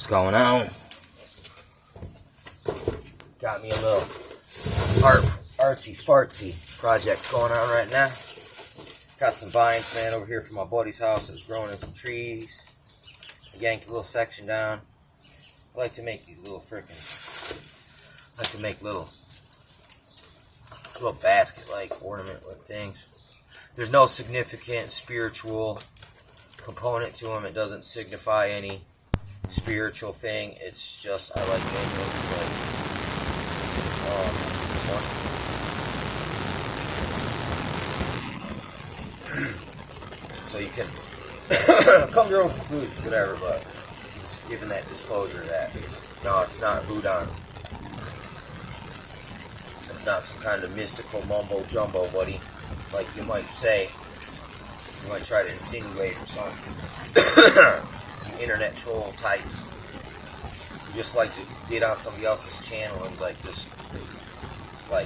What's going on? Got me a little artsy fartsy project going on right now. Got some vines, man, over here from my buddy's house that's growing in some trees. I yanked a little section down. I like to make these little little basket-like ornament-like things. There's no significant spiritual component to them. It doesn't signify any spiritual thing. It's just I like making it like this one. So you can come to your own conclusions, whatever, but just giving that disclosure that no, it's not voodoo. It's not some kind of mystical mumbo jumbo, buddy, like you might say. You might try to insinuate or something. You internet troll types. You just like to get on somebody else's channel and just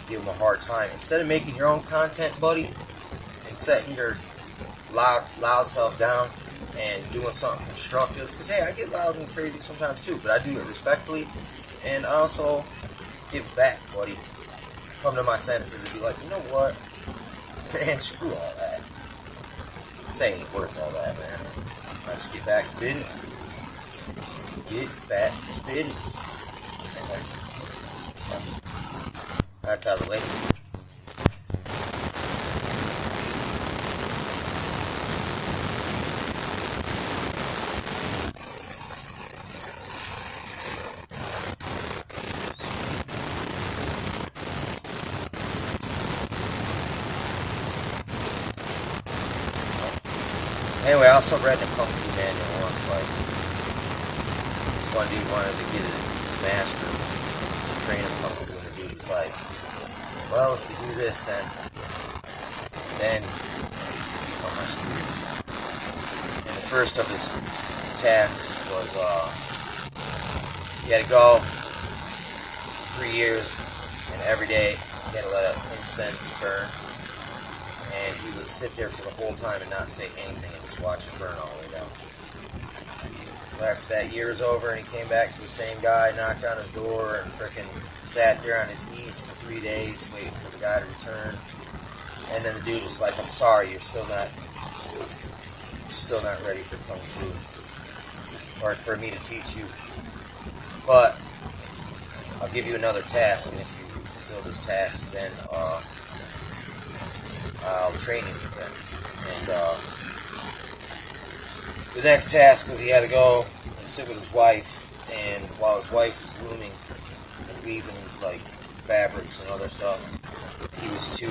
give them a hard time. Instead of making your own content, buddy, and setting your loud self down and doing something constructive. Because hey, I get loud and crazy sometimes too, but I do it respectfully, and I also give back, buddy. Come to my senses and be like, you know what? Man, screw all that. This ain't worth all that, man. Let's get back to business. Get back to business. That's out of the way. Anyway, I also read the Kung Fu manual once, this one dude wanted to get his master to train him Kung Fu, and the dude was like, well, if you do this, then you become my student. And the first of his tasks was, you had to go 3 years, and every day you had to let incense burn. And he would sit there for the whole time and not say anything and just watch it burn all the way down. So after that year was over and he came back to the same guy, knocked on his door, and frickin' sat there on his knees for 3 days waiting for the guy to return. And then the dude was like, I'm sorry, you're still not ready for Kung Fu. Or for me to teach you. But I'll give you another task, and if you fulfill this task, then I'll train him again. And the next task was he had to go and sit with his wife, and while his wife was looming and weaving fabrics and other stuff, he was to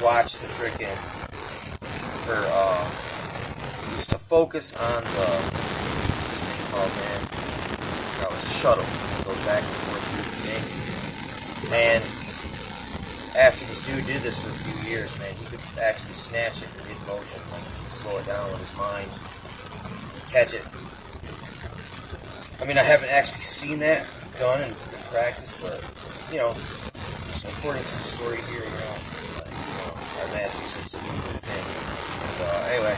watch the he was to focus on what's this thing called, man? That was a shuttle. It goes back and forth through the thing. And after this dude did this for a few years, man, he could actually snatch it in mid-motion, slow it down with his mind, catch it. I mean, I haven't actually seen that done in practice, but, just according to the story here, I imagine it's a good thing. And, anyway,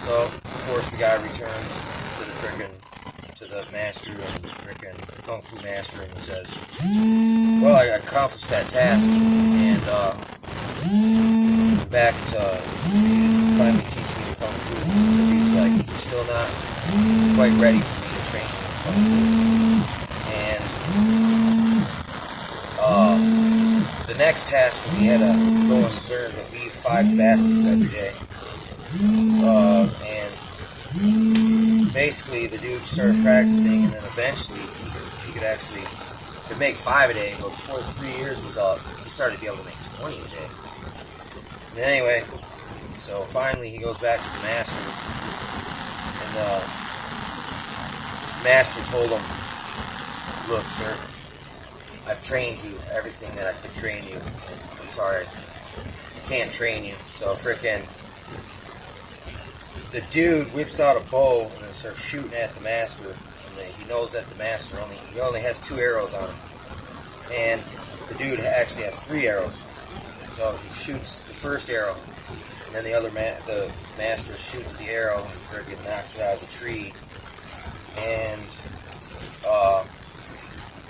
so, of course, the guy returns to the master and the Kung Fu master, and he says, well, I accomplished that task, and back to finally teach me the Kung Fu. And he's like, you're still not quite ready for me to train you in Kung Fu. The next task was he had to go and learn to weave 5 baskets every day. And basically the dude started practicing, and then eventually he could make 5 a day, but before the 3 years was up, he started to be able to make 20 a day. And then anyway, so finally he goes back to the master, and the master told him, look, sir, I've trained you everything that I could train you. I'm sorry, I can't train you. So the dude whips out a bow and then starts shooting at the master, and then he knows that the master only has 2 arrows on him, and the dude actually has 3 arrows. So he shoots the first arrow, and then the master shoots the arrow and friggin' knocks it out of the tree, and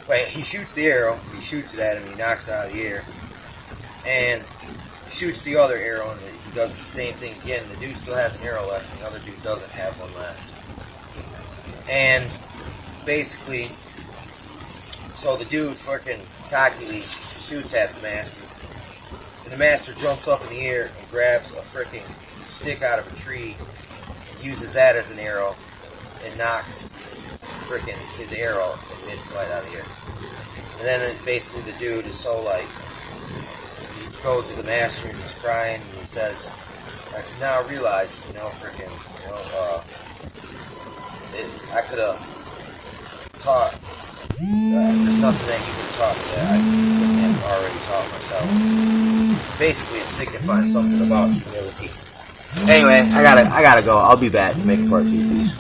but he shoots the arrow. He shoots it at him. He knocks it out of the air, and shoots the other arrow, and he does the same thing again. The dude still has an arrow left, and the other dude doesn't have one left. And basically, so the dude fucking cockily shoots at the master, and the master jumps up in the air and grabs a freaking stick out of a tree, and uses that as an arrow, and knocks freaking his arrow mid-flight out of the air. And then basically the dude is so like, he goes to the master and he's crying and he says, I can now realize, freaking, I could have taught, there's nothing that you could have taught that I couldn't have already taught myself. Basically it signifies something about humility. Anyway, I gotta go. I'll be back to make a part 2, please.